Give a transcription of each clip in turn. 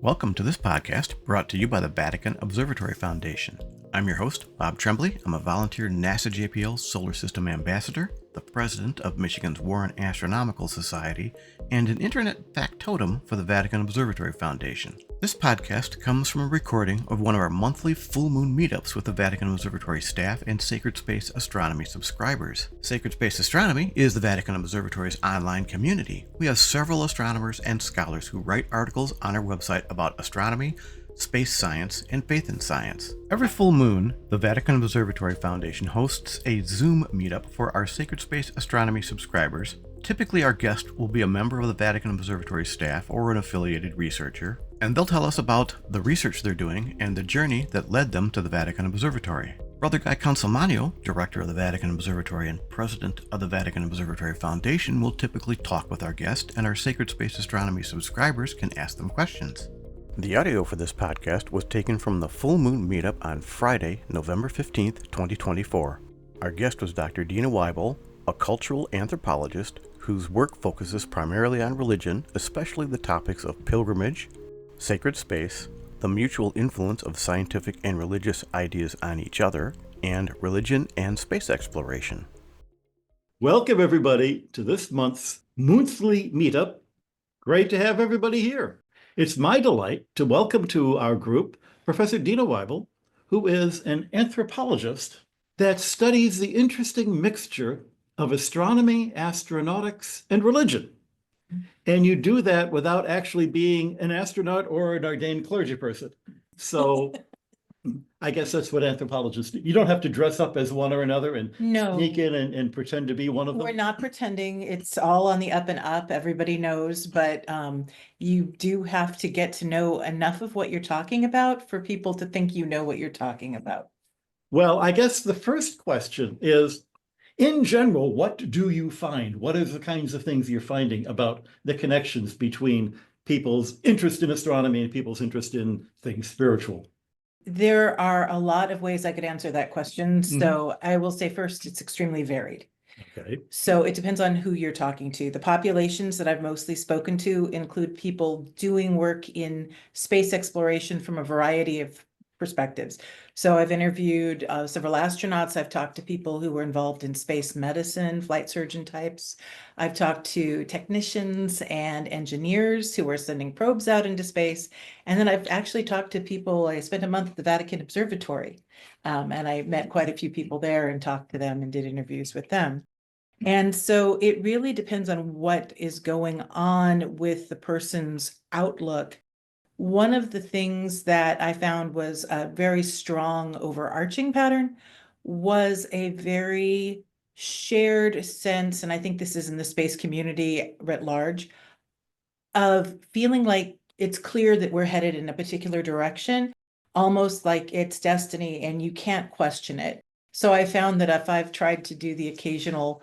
Welcome to this podcast brought to you by the Vatican Observatory Foundation. I'm your host, Bob Trembley. I'm a volunteer NASA JPL Solar System Ambassador, the president of Michigan's Warren Astronomical Society, and an internet factotum for the Vatican Observatory Foundation. This podcast comes from a recording of one of our monthly full moon meetups with the Vatican Observatory staff and Sacred Space Astronomy subscribers. Sacred Space Astronomy is the Vatican Observatory's online community. We have several astronomers and scholars who write articles on our website about astronomy, space science, and faith in science. Every full moon, the Vatican Observatory Foundation hosts a Zoom meetup for our Sacred Space Astronomy subscribers. Typically, our guest will be a member of the Vatican Observatory staff or an affiliated researcher, and they'll tell us about the research they're doing and the journey that led them to the Vatican Observatory. Brother Guy Consolmagno, director of the Vatican Observatory and president of the Vatican Observatory Foundation, will typically talk with our guest, and our Sacred Space Astronomy subscribers can ask them questions. The audio for this podcast was taken from the Full Moon Meetup on Friday, November 15th, 2024. Our guest was Dr. Deana Weibel, a cultural anthropologist whose work focuses primarily on religion, especially the topics of pilgrimage, sacred space, the mutual influence of scientific and religious ideas on each other, and religion and space exploration. Welcome, everybody, to this month's monthly meetup. Great to have everybody here. It's my delight to welcome to our group Professor Deana Weibel, who is an anthropologist that studies the interesting mixture of astronomy, astronautics, and religion. And you do that without actually being an astronaut or an ordained clergy person. So I guess that's what anthropologists do. You don't have to dress up as one or another and sneak in and pretend to be one of them. We're not pretending. It's all on the up and up. Everybody knows, but you do have to get to know enough of what you're talking about for people to think you know what you're talking about. Well, I guess the first question is, in general, what do you find? What are the kinds of things you're finding about the connections between people's interest in astronomy and people's interest in things spiritual? There are a lot of ways I could answer that question. So I will say first, it's extremely varied. Okay. So it depends on who you're talking to. The populations that I've mostly spoken to include people doing work in space exploration from a variety of perspectives. So I've interviewed several astronauts. I've talked to people who were involved in space medicine, flight surgeon types. I've talked to technicians and engineers who are sending probes out into space. And then I've actually talked to people. I spent a month at the Vatican Observatory, and I met quite a few people there and talked to them and did interviews with them. And so it really depends on what is going on with the person's outlook. One of the things that I found was a very strong overarching pattern was a very shared sense, and I think this is in the space community writ large, of feeling like it's clear that we're headed in a particular direction, almost like it's destiny and you can't question it. So I found that if I've tried to do the occasional,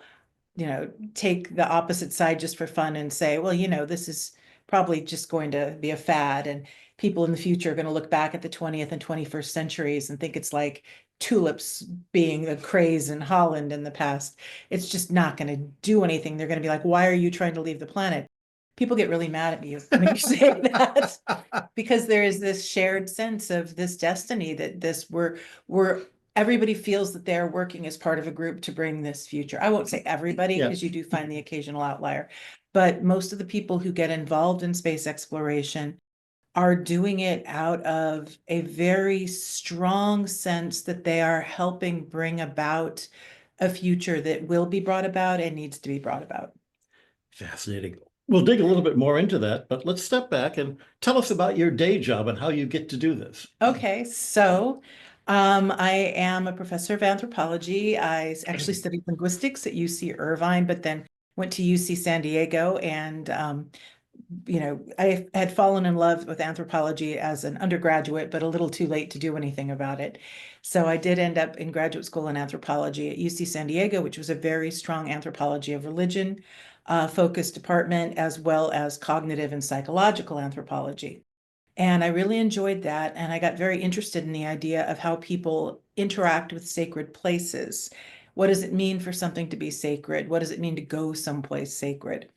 take the opposite side just for fun and say, well, this is probably just going to be a fad, and people in the future are going to look back at the 20th and 21st centuries and think it's like tulips being the craze in Holland in the past. It's just not going to do anything. They're going to be like, why are you trying to leave the planet? People get really mad at me when you say that, because there is this shared sense of this destiny that we're everybody feels that they're working as part of a group to bring this future. I won't say everybody, because you do find the occasional outlier, but most of the people who get involved in space exploration are doing it out of a very strong sense that they are helping bring about a future that will be brought about and needs to be brought about. Fascinating. We'll dig a little bit more into that, but let's step back and tell us about your day job and how you get to do this. Okay, so I am a professor of anthropology. I actually studied linguistics at UC Irvine, but then went to UC San Diego, and I had fallen in love with anthropology as an undergraduate, but a little too late to do anything about it. So I did end up in graduate school in anthropology at UC San Diego, which was a very strong anthropology of religion focused department, as well as cognitive and psychological anthropology. And I really enjoyed that. And I got very interested in the idea of how people interact with sacred places. What does it mean for something to be sacred? What does it mean to go someplace sacred?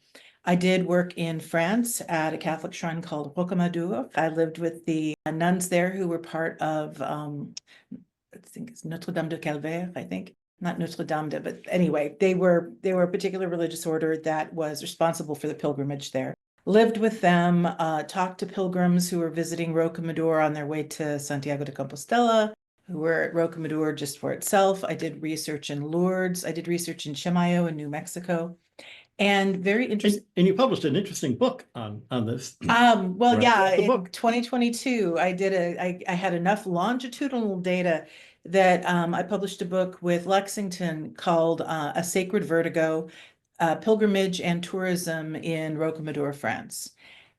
I did work in France at a Catholic shrine called Rocamadour. I lived with the nuns there who were part of, I think it's Notre Dame de Calvaire, I think. Not Notre Dame de, but anyway, they were a particular religious order that was responsible for the pilgrimage there. Lived with them, talked to pilgrims who were visiting Rocamadour on their way to Santiago de Compostela, who were at Rocamadour just for itself. I did research in Lourdes. I did research in Chimayo in New Mexico. And very interesting. And you published an interesting book on this. Well, Right. yeah, The in book. 2022, I had enough longitudinal data that I published a book with Lexington called A Sacred Vertigo, Pilgrimage and Tourism in Rocamadour, France.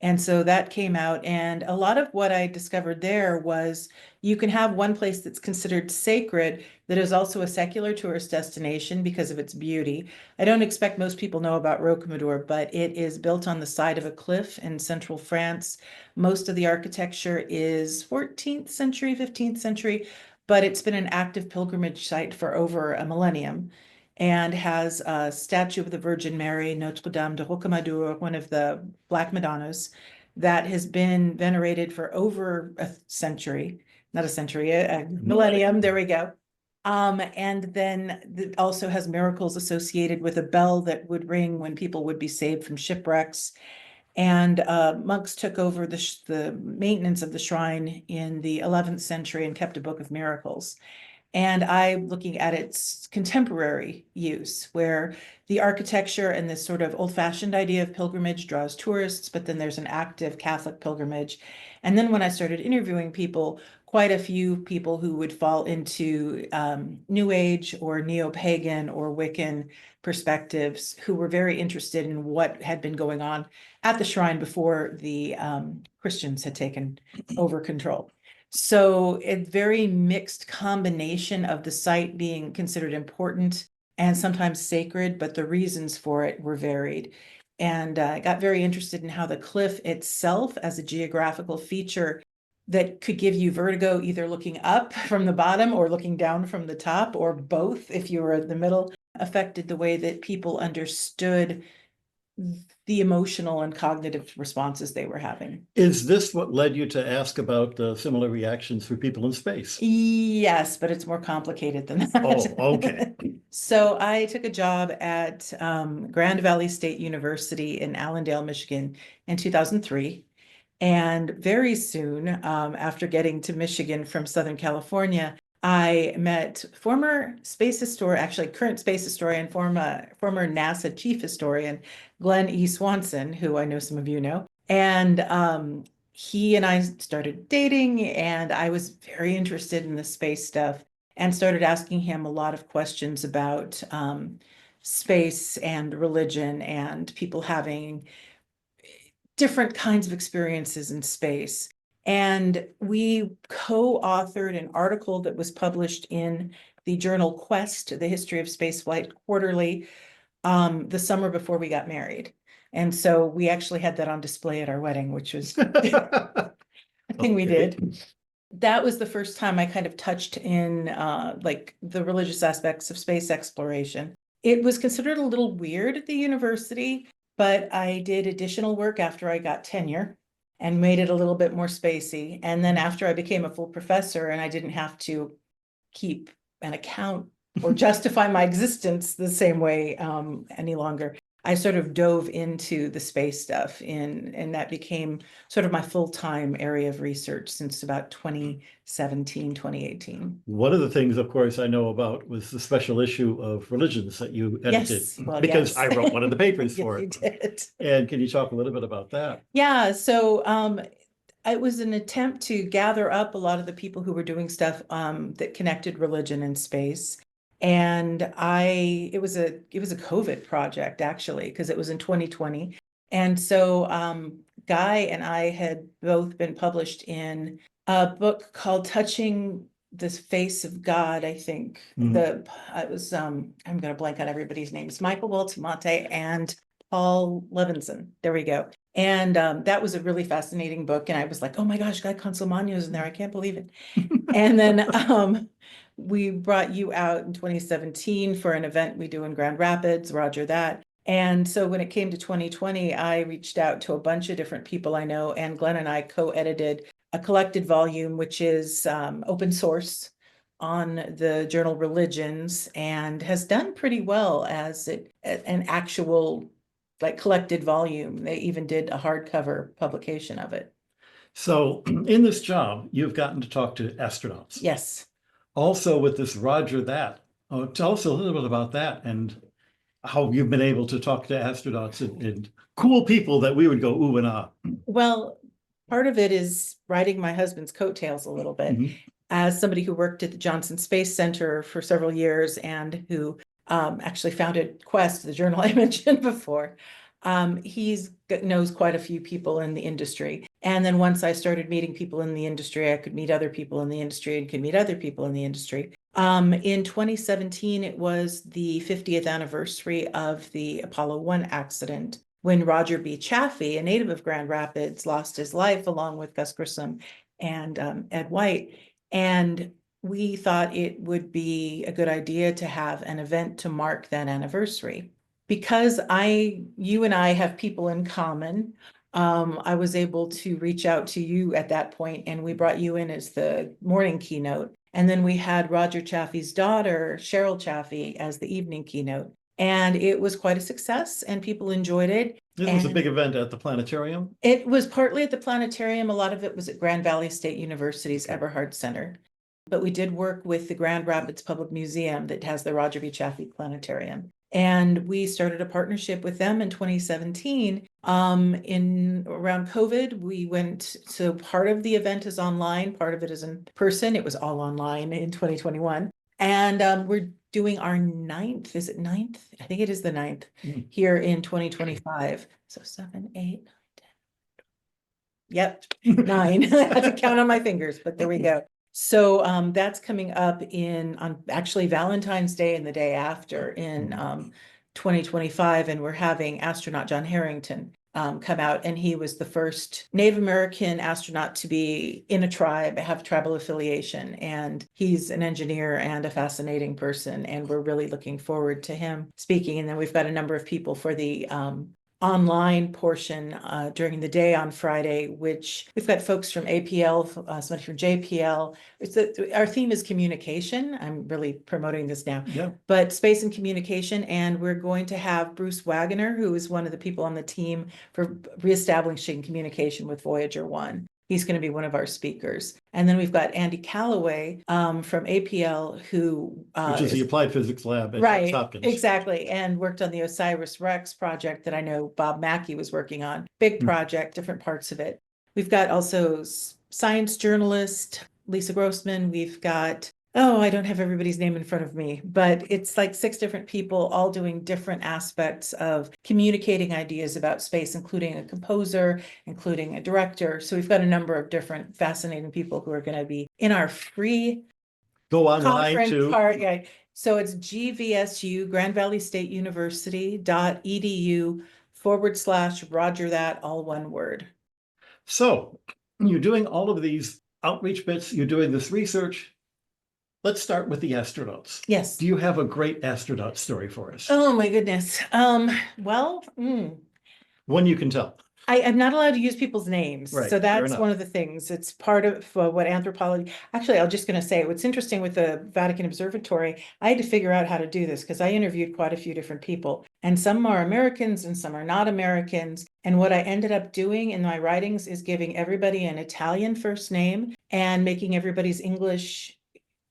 And so that came out, and a lot of what I discovered there was you can have one place that's considered sacred that is also a secular tourist destination because of its beauty. I don't expect most people know about Rocamadour, but it is built on the side of a cliff in central France. Most of the architecture is 14th century, 15th century, but it's been an active pilgrimage site for over a millennium and has a statue of the Virgin Mary, Notre Dame de Rocamadour, one of the Black Madonnas, that has been venerated for over a century, not a century, a millennium, there we go. And then it also has miracles associated with a bell that would ring when people would be saved from shipwrecks. And monks took over the maintenance of the shrine in the 11th century and kept a book of miracles. And I'm looking at its contemporary use, where the architecture and this sort of old-fashioned idea of pilgrimage draws tourists, but then there's an active Catholic pilgrimage. And then when I started interviewing people, quite a few people who would fall into New Age or neo-pagan or Wiccan perspectives who were very interested in what had been going on at the shrine before the Christians had taken over control. So a very mixed combination of the site being considered important and sometimes sacred, but the reasons for it were varied. And I got very interested in how the cliff itself as a geographical feature that could give you vertigo, either looking up from the bottom or looking down from the top, or both if you were in the middle, affected the way that people understood the emotional and cognitive responses they were having. Is this what led you to ask about similar reactions for people in space? Yes, but it's more complicated than that. Oh, okay. So I took a job at Grand Valley State University in Allendale, Michigan in 2003. And very soon after getting to Michigan from Southern California, I met former space historian, actually current space historian, former NASA chief historian, Glenn E. Swanson, who I know some of you know. And he and I started dating, and I was very interested in the space stuff and started asking him a lot of questions about space and religion and people having different kinds of experiences in space. And we co-authored an article that was published in the journal Quest, the History of Spaceflight Quarterly, the summer before we got married. And so we actually had that on display at our wedding, which was a thing we did. That was the first time I kind of touched in like the religious aspects of space exploration. It was considered a little weird at the university, but I did additional work after I got tenure and made it a little bit more spacey. And then after I became a full professor and I didn't have to keep an account or justify my existence the same way any longer, I sort of dove into the space stuff and that became sort of my full-time area of research since about 2017, 2018. One of the things, of course, I know about was the special issue of religions that you edited. Yes, well, because yes. I wrote one of the papers Yes, for you it. did. And can you talk a little bit about that? Yeah, so it was an attempt to gather up a lot of the people who were doing stuff that connected religion and space. And it was a COVID project actually, because it was in 2020. And so Guy and I had both been published in a book called Touching the Face of God, I think. It was I'm gonna blank on everybody's names, Michael Waltamante and Paul Levinson. There we go. And that was a really fascinating book. And I was like, oh my gosh, Guy Consolmagno is in there. I can't believe it. And then we brought you out in 2017 for an event we do in Grand Rapids, Roger that. And so when it came to 2020, I reached out to a bunch of different people I know, and Glenn and I co-edited a collected volume, which is open source on the journal Religions, and has done pretty well as an actual like collected volume. They even did a hardcover publication of it. So in this job, you've gotten to talk to astronauts. Yes. Also with this Roger that. Oh, tell us a little bit about that and how you've been able to talk to astronauts and cool people that we would go ooh and ah. Well, part of it is riding my husband's coattails a little bit. Mhm. As somebody who worked at the Johnson Space Center for several years and who actually founded Quest, the journal I mentioned before, knows quite a few people in the industry. And then once I started meeting people in the industry, I could meet other people in the industry and could meet other people in the industry. In 2017, it was the 50th anniversary of the Apollo 1 accident, when Roger B. Chaffee, a native of Grand Rapids, lost his life along with Gus Grissom and Ed White. And we thought it would be a good idea to have an event to mark that anniversary. Because you and I have people in common, I was able to reach out to you at that point, and we brought you in as the morning keynote. And then we had Roger Chaffee's daughter, Cheryl Chaffee, as the evening keynote. And it was quite a success, and people enjoyed it. This was a big event at the planetarium. It was partly at the planetarium. A lot of it was at Grand Valley State University's Eberhard Center. But we did work with the Grand Rapids Public Museum that has the Roger B. Chaffee Planetarium. And we started a partnership with them in 2017. In around COVID, we went, so part of the event is online, part of it is in person. It was all online in 2021. And we're doing our 9th, is it 9th? I think it is the 9th here in 2025. So 7, 8, 9, 10. Yep, 9. I have to count on my fingers, but there we go. So that's coming up on actually Valentine's Day and the day after in 2025. And we're having astronaut John Harrington come out. And he was the first Native American astronaut to be in a tribe, have tribal affiliation. And he's an engineer and a fascinating person. And we're really looking forward to him speaking. And then we've got a number of people for the online portion during the day on Friday, which we've got folks from APL, somebody from JPL. Our theme is communication. I'm really promoting this now, but space and communication. And we're going to have Bruce Wagoner, who is one of the people on the team for reestablishing communication with Voyager 1. He's going to be one of our speakers. And then we've got Andy Calloway from APL, who which is the Applied Physics Lab at right, Johns Hopkins. Exactly, and worked on the OSIRIS-REx project that I know Bob Mackey was working on. Big project, different parts of it. We've got also science journalist Lisa Grossman. We've got, I don't have everybody's name in front of me, but it's like 6 different people all doing different aspects of communicating ideas about space, including a composer, including a director. So we've got a number of different fascinating people who are going to be in our free go online too. Yeah. So it's GVSU, Grand Valley State University.edu/Roger that, all one word. So you're doing all of these outreach bits, you're doing this research. Let's start with the astronauts. Yes. Do you have a great astronaut story for us? Oh my goodness. One you can tell. I'm not allowed to use people's names. Right, So fair that's enough. one of the things. It's part of what anthropology, actually, I'm just going to say what's interesting with the Vatican Observatory, I had to figure out how to do this because I interviewed quite a few different people, and some are Americans and some are not Americans. And what I ended up doing in my writings is giving everybody an Italian first name and making everybody's English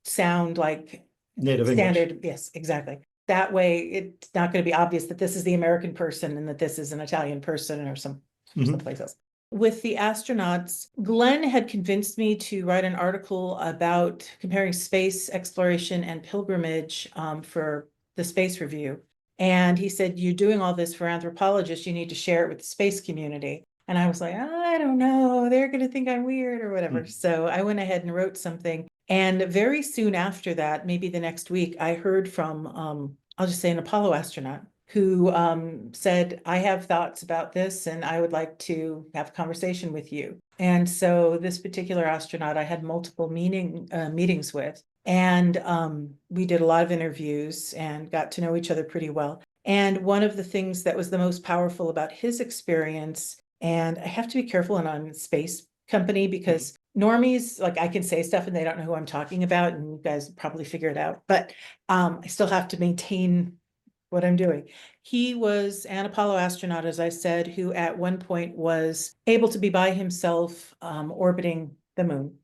sound like Native standard. English. Yes, exactly. That way, it's not going to be obvious that this is the American person and that this is an Italian person or someplace else. With the astronauts, Glenn had convinced me to write an article about comparing space exploration and pilgrimage for the Space Review. And he said, you're doing all this for anthropologists, you need to share it with the space community. And I was like, I don't know, they're going to think I'm weird or whatever. So I went ahead and wrote something. And very soon after that, maybe the next week, I heard from, I'll just say, an Apollo astronaut who said, I have thoughts about this and I would like to have a conversation with you. And so this particular astronaut, I had multiple meetings with, and we did a lot of interviews and got to know each other pretty well. And one of the things that was the most powerful about his experience, and I have to be careful on space company because normies, like I can say stuff and they don't know who I'm talking about, and you guys probably figure it out, but I still have to maintain what I'm doing. He was an Apollo astronaut, as I said, who at one point was able to be by himself orbiting the moon.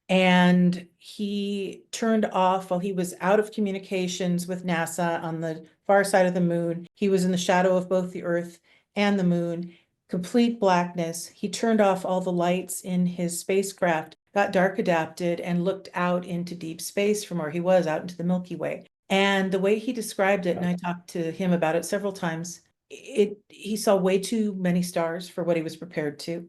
And he turned off while he was out of communications with NASA on the far side of the moon. He was in the shadow of both the Earth and the moon, complete blackness. He turned off all the lights in his spacecraft, got dark adapted, and looked out into deep space from where he was, out into the Milky Way. And the way he described it, and I talked to him about it several times, he saw way too many stars for what he was prepared to.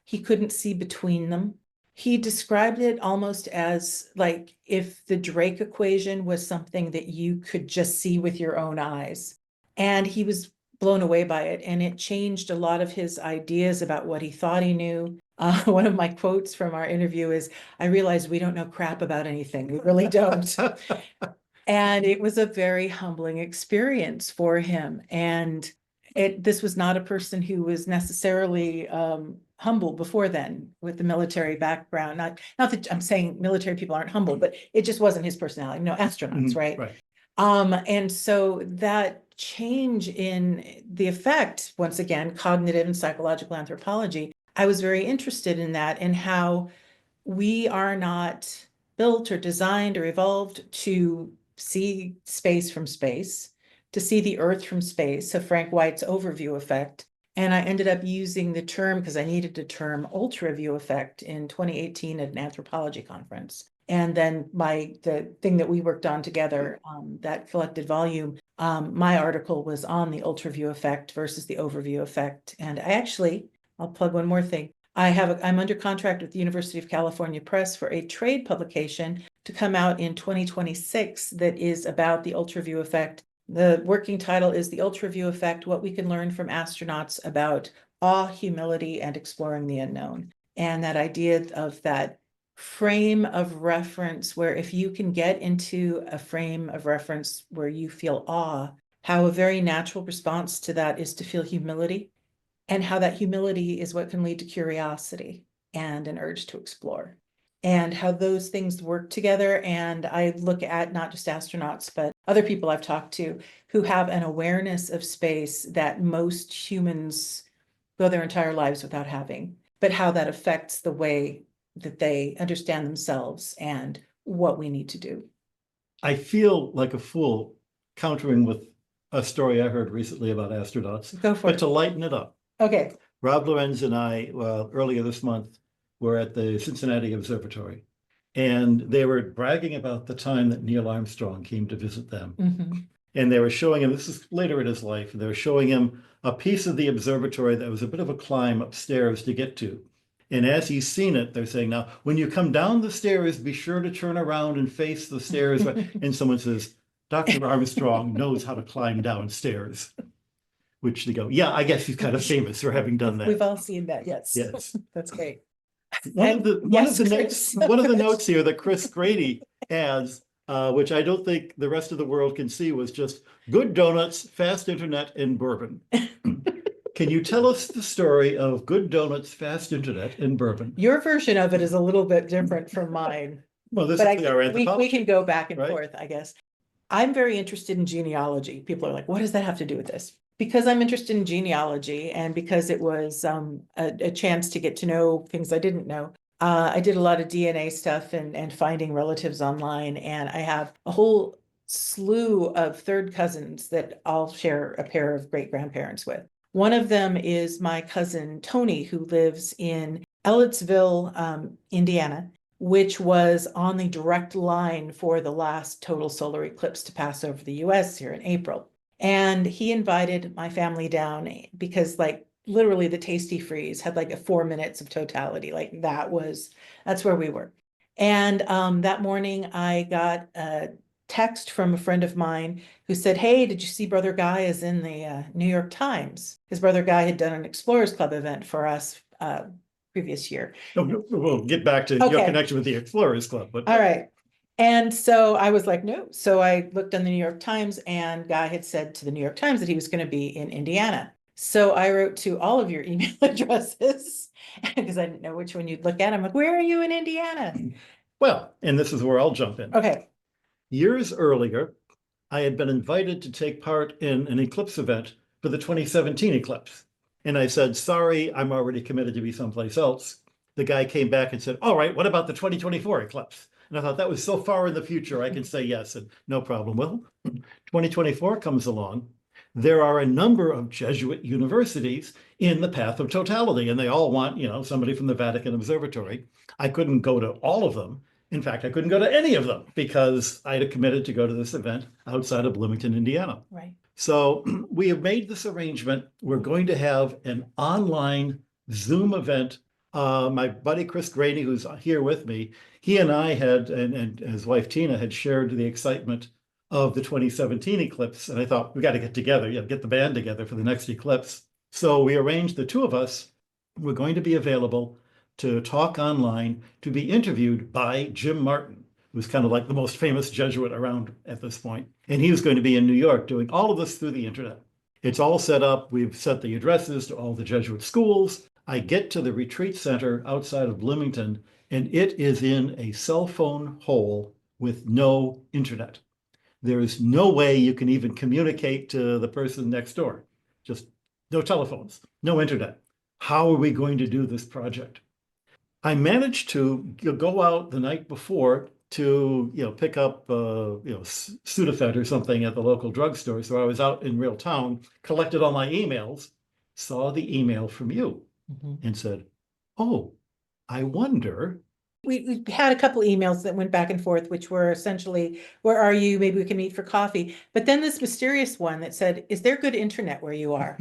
He couldn't see between them. He described it almost as like if the Drake equation was something that you could just see with your own eyes. And he was blown away by it. And it changed a lot of his ideas about what he thought he knew. One of my quotes from our interview is, "I realized we don't know crap about anything. We really don't." And it was a very humbling experience for him. And this was not a person who was necessarily humble before then with the military background. Not that I'm saying military people aren't humble, but it just wasn't his personality. No, astronauts, right? Right. And so that change in the effect, once again, cognitive and psychological anthropology, I was very interested in that and how we are not built or designed or evolved to see space from space, to see the Earth from space. So Frank White's overview effect. And I ended up using the term, because I needed the term ultra view effect in 2018 at an anthropology conference. And then the thing that we worked on together, that collected volume, my article was on the ultra view effect versus the overview effect. And I'll plug one more thing. I'm under contract with the University of California Press for a trade publication to come out in 2026 that is about the ultraview effect. The working title is The Ultraview Effect, What We Can Learn from Astronauts About Awe, Humility, and Exploring the Unknown. And that idea of that frame of reference where if you can get into a frame of reference where you feel awe, how a very natural response to that is to feel humility, and how that humility is what can lead to curiosity and an urge to explore, and how those things work together. And I look at not just astronauts, but other people I've talked to who have an awareness of space that most humans go their entire lives without having, but how that affects the way that they understand themselves and what we need to do. I feel like a fool countering with a story I heard recently about astronauts, Go for but it. to lighten it up. Okay. Rob Lorenz and I, earlier this month, were at the Cincinnati Observatory, and they were bragging about the time that Neil Armstrong came to visit them. Mm-hmm. And they were showing him, this is later in his life, they were showing him a piece of the observatory that was a bit of a climb upstairs to get to. And as he's seen it, they're saying, now, when you come down the stairs, be sure to turn around and face the stairs. And someone says, Dr. Armstrong knows how to climb downstairs. Which they go, yeah, I guess he's kind of famous for having done that. We've all seen that, yes. Yes. That's great. One of the Chris. notes here that Chris Grady has, which I don't think the rest of the world can see, was just good donuts, fast internet, and bourbon. Can you tell us the story of good donuts, fast internet, and bourbon? Your version of it is a little bit different from mine. Well, this But is our we anthropology. can go back and right? forth, I guess. I'm very interested in genealogy. People are like, what does that have to do with this? Because I'm interested in genealogy, and because it was a chance to get to know things I didn't know. I did a lot of DNA stuff and finding relatives online, and I have a whole slew of third cousins that I'll share a pair of great grandparents with. One of them is my cousin Tony, who lives in Ellettsville, Indiana, which was on the direct line for the last total solar eclipse to pass over the US here in April. And he invited my family down because like literally the Tasty Freeze had like 4 minutes of totality. Like that's where we were. And that morning I got a text from a friend of mine who said, hey, did you see Brother Guy is in the New York Times? His Brother Guy had done an Explorers Club event for us previous year. No, we'll get back to your connection with the Explorers Club. But all right. And so I was like, no. So I looked on the New York Times, and Guy had said to the New York Times that he was going to be in Indiana. So I wrote to all of your email addresses because I didn't know which one you'd look at. I'm like, where are you in Indiana? Well, and this is where I'll jump in. Okay. Years earlier, I had been invited to take part in an eclipse event for the 2017 eclipse. And I said, sorry, I'm already committed to be someplace else. The guy came back and said, all right, what about the 2024 eclipse? And I thought that was so far in the future, I can say yes, and no problem. Well, 2024 comes along. There are a number of Jesuit universities in the path of totality, and they all want, somebody from the Vatican Observatory. I couldn't go to all of them. In fact, I couldn't go to any of them because I had committed to go to this event outside of Bloomington, Indiana. Right. So we have made this arrangement. We're going to have an online Zoom event. My buddy Chris Graney, who's here with me, he and I had, and his wife Tina had shared the excitement of the 2017 eclipse. And I thought, we got to get together, get the band together for the next eclipse. So we arranged the two of us. We're going to be available to talk online, to be interviewed by Jim Martin, who's kind of like the most famous Jesuit around at this point. And he was going to be in New York doing all of this through the internet. It's all set up. We've set the addresses to all the Jesuit schools. I get to the retreat center outside of Bloomington, and it is in a cell phone hole with no internet. There is no way you can even communicate to the person next door. Just no telephones, no internet. How are we going to do this project? I managed to go out the night before to pick up Sudafed or something at the local drugstore. So I was out in real town, collected all my emails, saw the email from you, and said, oh, I wonder. We had a couple emails that went back and forth, which were essentially, where are you? Maybe we can meet for coffee. But then this mysterious one that said, is there good internet where you are?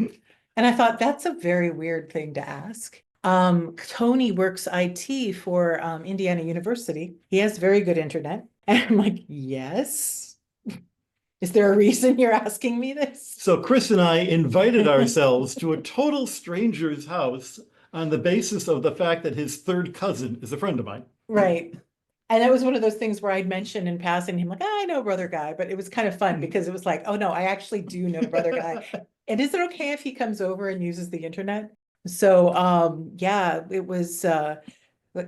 And I thought, that's a very weird thing to ask. Tony works IT for Indiana University. He has very good internet. And I'm like, yes. Is there a reason you're asking me this? So Chris and I invited ourselves to a total stranger's house on the basis of the fact that his third cousin is a friend of mine. Right. And that was one of those things where I'd mentioned in passing him, like, I know Brother Guy, but it was kind of fun because it was like, oh no, I actually do know Brother Guy. And is it okay if he comes over and uses the internet? So yeah, it was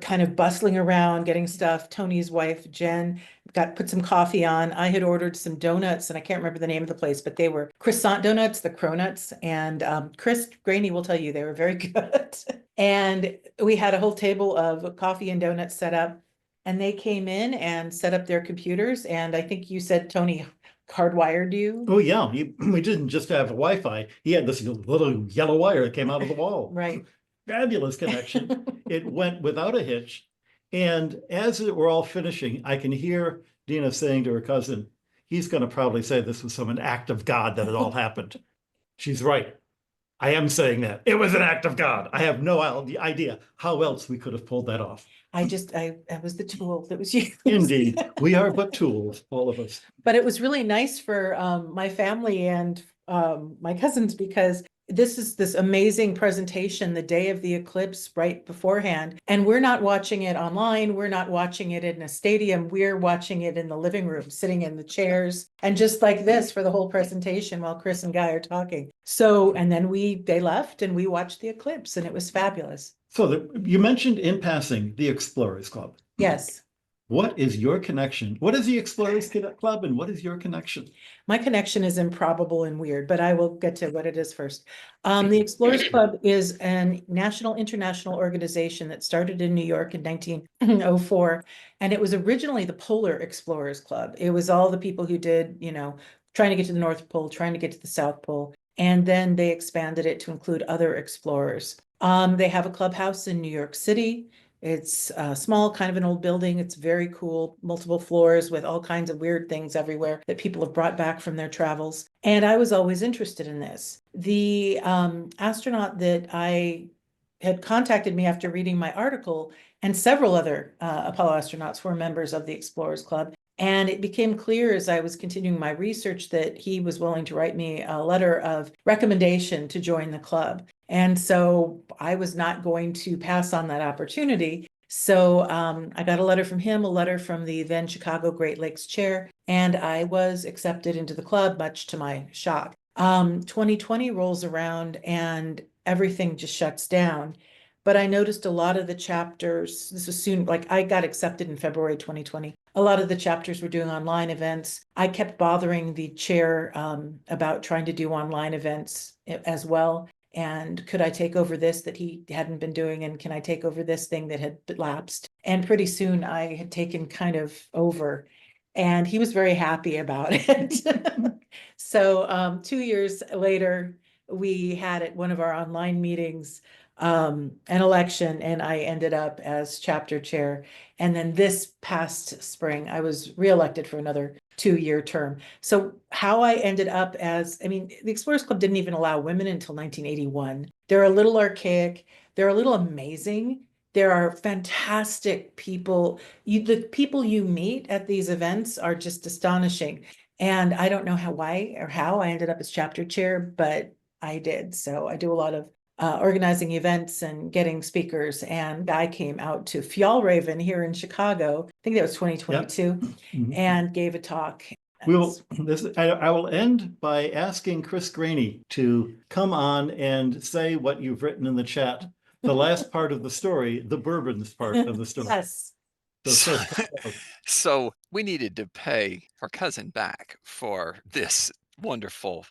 kind of bustling around, getting stuff. Tony's wife, Jen, put some coffee on. I had ordered some donuts, and I can't remember the name of the place, but they were croissant donuts, the cronuts. And Chris Graney will tell you they were very good. And we had a whole table of coffee and donuts set up. And they came in and set up their computers. And I think you said, Tony, hardwired you? Oh yeah, we didn't just have Wi-Fi. He had this little yellow wire that came out of the wall. Right. Fabulous connection. It went without a hitch. And as we're all finishing, I can hear Deana saying to her cousin, he's going to probably say this was an act of God that it all happened. She's right. I am saying that. It was an act of God. I have no idea how else we could have pulled that off. I was the tool that was used. Indeed. We are but tools, all of us. But it was really nice for my family and my cousins, because this is this amazing presentation the day of the eclipse right beforehand. And we're not watching it online. We're not watching it in a stadium. We're watching it in the living room, sitting in the chairs, and just like this for the whole presentation while Chris and Guy are talking. So, and then they left and we watched the eclipse, and it was fabulous. So you mentioned in passing the Explorers Club. Yes. What is your connection? What is the Explorers Club, and what is your connection? My connection is improbable and weird, but I will get to what it is first. The Explorers Club is a international organization that started in New York in 1904, and it was originally the Polar Explorers Club. It was all the people who did, trying to get to the North Pole, trying to get to the South Pole, and then they expanded it to include other explorers. They have a clubhouse in New York City. It's small, kind of an old building. It's very cool, multiple floors with all kinds of weird things everywhere that people have brought back from their travels. And I was always interested in this. The astronaut that I had contacted me after reading my article, and several other Apollo astronauts were members of the Explorers Club. And it became clear as I was continuing my research that he was willing to write me a letter of recommendation to join the club. And so I was not going to pass on that opportunity. So I got a letter from him, a letter from the then Chicago Great Lakes chair, and I was accepted into the club, much to my shock. 2020 rolls around and everything just shuts down. But I noticed a lot of the chapters, this was soon, like I got accepted in February 2020. A lot of the chapters were doing online events. I kept bothering the chair about trying to do online events as well. And could I take over this that he hadn't been doing? And can I take over this thing that had lapsed? And pretty soon I had taken kind of over, and he was very happy about it. So 2 years later, we had at one of our online meetings an election, and I ended up as chapter chair. And then this past spring, I was reelected for another 2-year term. So how I ended up as, I mean, the Explorers Club didn't even allow women until 1981. They're a little archaic. They're a little amazing. There are fantastic people. The people you meet at these events are just astonishing. And I don't know why I ended up as chapter chair, but I did. So I do a lot of organizing events and getting speakers. And I came out to Fjallraven here in Chicago, I think that was 2022, and gave a talk. I will end by asking Chris Graney to come on and say what you've written in the chat. The last part of the story, the bourbons part of the story. Yes. So we needed to pay our cousin back for this wonderful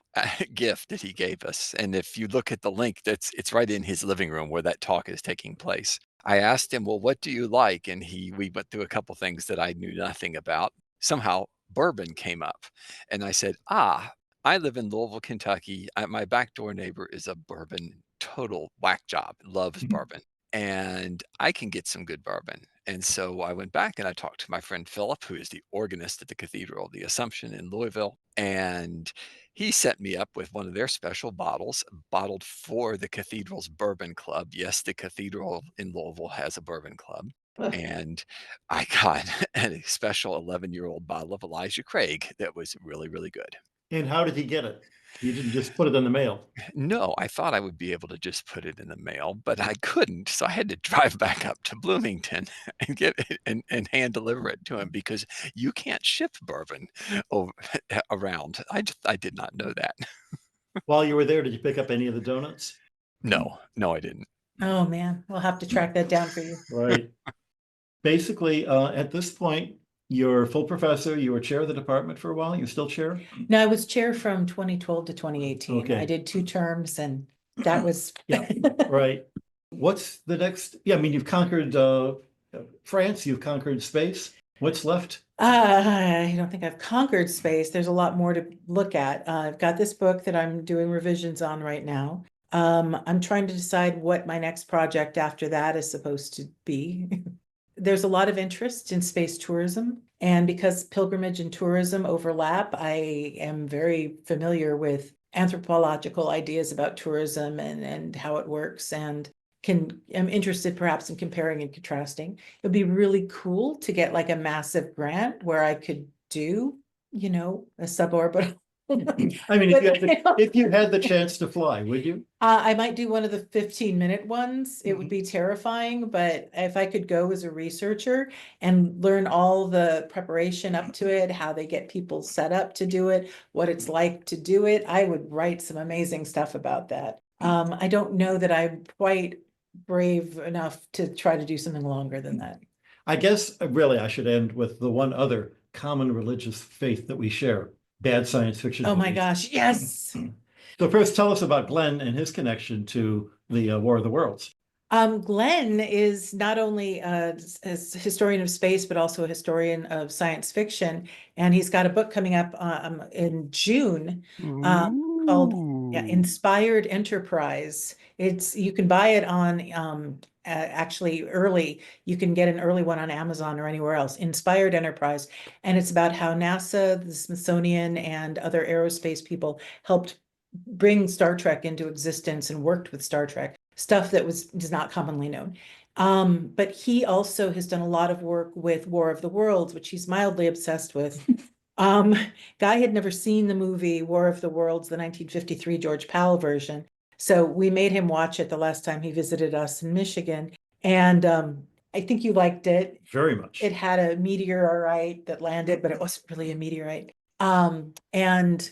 gift that he gave us. And if you look at the link, it's right in his living room where that talk is taking place. I asked him, well, what do you like? And we went through a couple things that I knew nothing about. Somehow bourbon came up. And I said, I live in Louisville, Kentucky. My backdoor neighbor is a bourbon total whack job, loves bourbon. And I can get some good bourbon. And so I went back and I talked to my friend Philip, who is the organist at the Cathedral of the Assumption in Louisville. And he set me up with one of their special bottles, bottled for the Cathedral's Bourbon Club. Yes, the Cathedral in Louisville has a bourbon club. And I got a special 11-year-old bottle of Elijah Craig that was really, really good. And how did he get it? You didn't just put it in the mail. No, I thought I would be able to just put it in the mail, but I couldn't. So I had to drive back up to Bloomington and get it and hand deliver it to him, because you can't ship bourbon around. I did not know that. While you were there, did you pick up any of the donuts? No, I didn't. Oh man, we'll have to track that down for you. Right. Basically, at this point, you're a full professor. You were chair of the department for a while. You're still chair? No, I was chair from 2012 to 2018. Okay. I did 2 terms, and that was Yeah. Right. What's the next? Yeah, I mean, you've conquered France. You've conquered space. What's left? I don't think I've conquered space. There's a lot more to look at. I've got this book that I'm doing revisions on right now. I'm trying to decide what my next project after that is supposed to be. There's a lot of interest in space tourism, and because pilgrimage and tourism overlap, I am very familiar with anthropological ideas about tourism and how it works, and am interested perhaps in comparing and contrasting. It'd be really cool to get like a massive grant where I could do, a suborbital. I mean, if you had the chance to fly, would you? I might do one of the 15-minute ones. It would be terrifying, but if I could go as a researcher and learn all the preparation up to it, how they get people set up to do it, what it's like to do it, I would write some amazing stuff about that. I don't know that I'm quite brave enough to try to do something longer than that. I guess really I should end with the one other common religious faith that we share. Bad science fiction. Oh my gosh, yes. So first, tell us about Glenn and his connection to the War of the Worlds. Glenn is not only a historian of space, but also a historian of science fiction. And he's got a book coming up in June called Inspired Enterprise. You can buy it on actually early. You can get an early one on Amazon or anywhere else. Inspired Enterprise. And it's about how NASA, the Smithsonian, and other aerospace people helped bring Star Trek into existence and worked with Star Trek, stuff that is not commonly known. But he also has done a lot of work with War of the Worlds, which he's mildly obsessed with. Guy had never seen the movie War of the Worlds, the 1953 George Powell version. So we made him watch it the last time he visited us in Michigan. And I think you liked it. Very much. It had a meteorite that landed, but it wasn't really a meteorite. And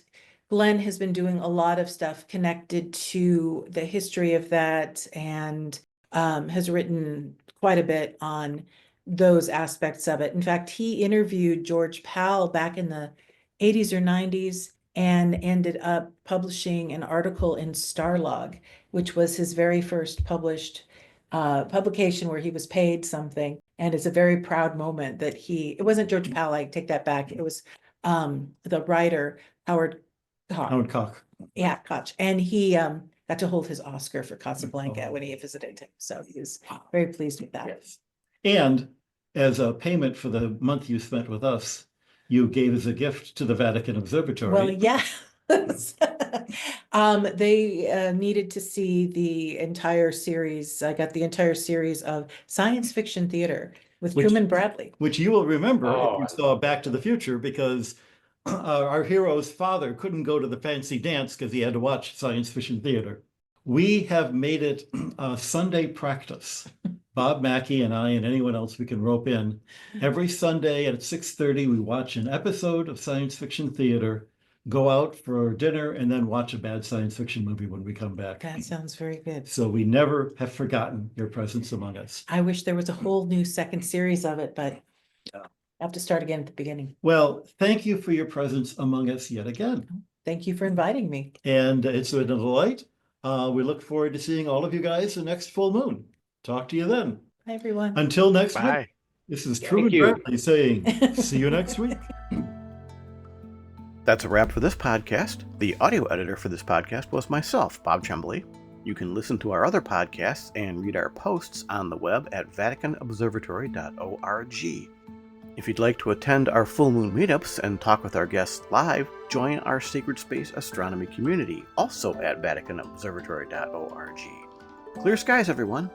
Glenn has been doing a lot of stuff connected to the history of that and has written quite a bit on those aspects of it. In fact, he interviewed George Pal back in the 80s or 90s and ended up publishing an article in Starlog, which was his very first published publication where he was paid something. And it's a very proud moment that it wasn't George Pal, I take that back. It was the writer, Howard Koch. Howard Koch. Yeah, Koch. And he got to hold his Oscar for Casablanca when he visited him. So he was very pleased with that. Yes. And as a payment for the month you spent with us, you gave as a gift to the Vatican Observatory. Well, yeah. They needed to see the entire series. I got the entire series of science fiction theater with Truman Bradley. Which you will remember if you saw Back to the Future, because our hero's father couldn't go to the fancy dance because he had to watch science fiction theater. We have made it a Sunday practice. Bob Mackey and I and anyone else we can rope in. Every Sunday at 6:30, we watch an episode of science fiction theater, go out for dinner, and then watch a bad science fiction movie when we come back. That sounds very good. So we never have forgotten your presence among us. I wish there was a whole new second series of it, but I have to start again at the beginning. Well, thank you for your presence among us yet again. Thank you for inviting me. And it's been a delight. We look forward to seeing all of you guys the next full moon. Talk to you then. Hi, everyone. Until next Bye. week, this is Thank Truman you. Bradley saying, see you next week. That's a wrap for this podcast. The audio editor for this podcast was myself, Bob Trembley. You can listen to our other podcasts and read our posts on the web at vaticanobservatory.org. If you'd like to attend our full moon meetups and talk with our guests live, join our Sacred Space Astronomy community, also at vaticanobservatory.org. Clear skies, everyone!